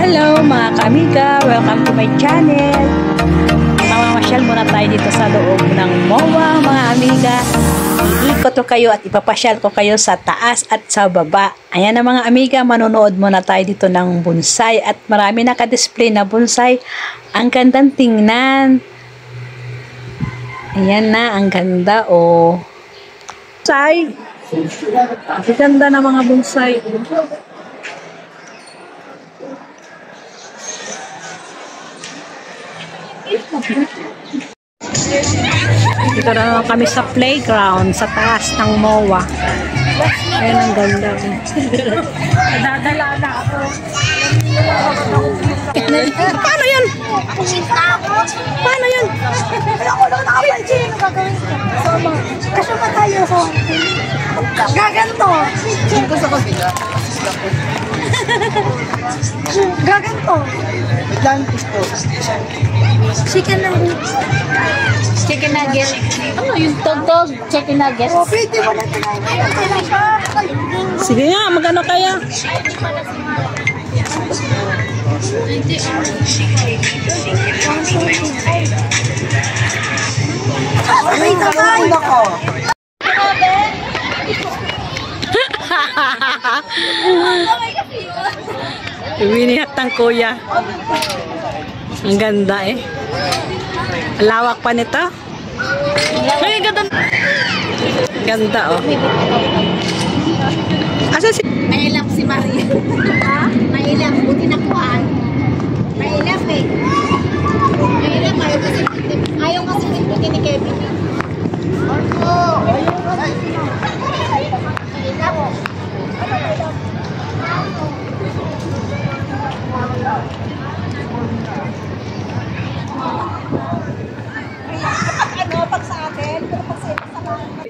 Hello mga kaamiga, welcome to my channel. Mamamasyal muna tayo dito sa loob ng MOA mga amiga. Iikot ko kayo at ipapasyal ko kayo sa taas at sa baba. Ayan na mga amiga, manonood muna tayo dito ng bonsai at marami naka-display na bonsai. Ang gandang tingnan. Ayan na, ang ganda oh. Bonsai. Ang ganda na mga bonsai. Dito na kami sa playground sa taas ng MOA. Ayan ang ganda. Nadadala na ako. Paano yan? Paano yan? Ako lang nakapansin. Ano gagawin ko? Kasama tayo ko. Gaganto. Gusto ko sila. Gaganto. Atlantis po. Chicken nuggets. Chicken nugget. Ano yung tog-tog? Chicken nugget. Oh, pwede mo na tinayin. Sige nga, magano kaya? Wait, sakay. Winihap ng kuya. Ang ganda eh. Ang lawak pa nito. Ay, ganda. Ganda oh. Asa si... Mailap si Maria. Ha? Mailap. Buti na kuhaan. Mailap eh. Mailap. Ayaw kasi pindutin ni Kevin.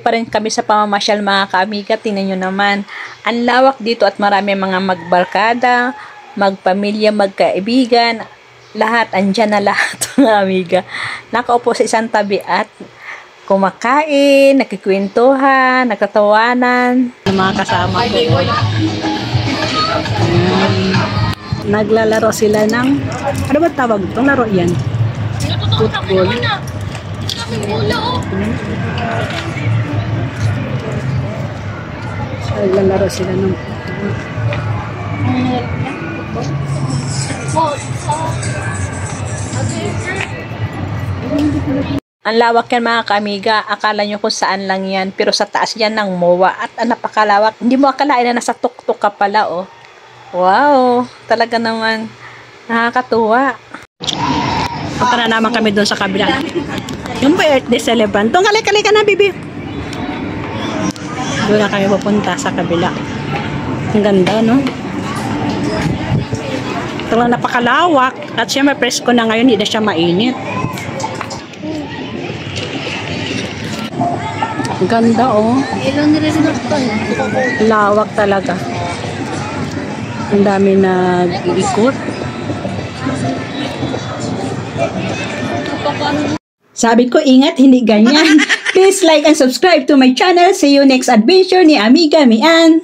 Pa rin kami sa pamamasyal mga kaamiga. Tingnan nyo naman. Ang lawak dito at marami mga magbarkada, magpamilya, magkaibigan. Lahat, andyan na lahat mga amiga. Nakaupo sa isang tabi at kumakain, nakikwentuhan, nagtatawanan. Mga kasama ko. Naglalaro sila ng, ano ba tawag itong laro yan? Football. Naglalaro sila ng ang lawak yan mga kaamiga. Akala nyo kung saan lang yan, pero sa taas yan ng MOA at napakalawak. Hindi mo akalain na nasa tuktok ka pala oh. Wow, talaga naman nakakatuwa. Punta na naman kami doon sa kabila. Yung birthday celebrant. Doon kali ka na, bibi. Doon na kami pupunta sa kabila. Ang ganda, no? Ito lang napakalawak. At siya may presko na ngayon, hindi na siya mainit. Ang ganda, oh. Lawak talaga. Ang dami nag-iikot. Sabi ko, ingat, hindi ganyan. Please like and subscribe to my channel. See you next adventure ni Amiga Mian.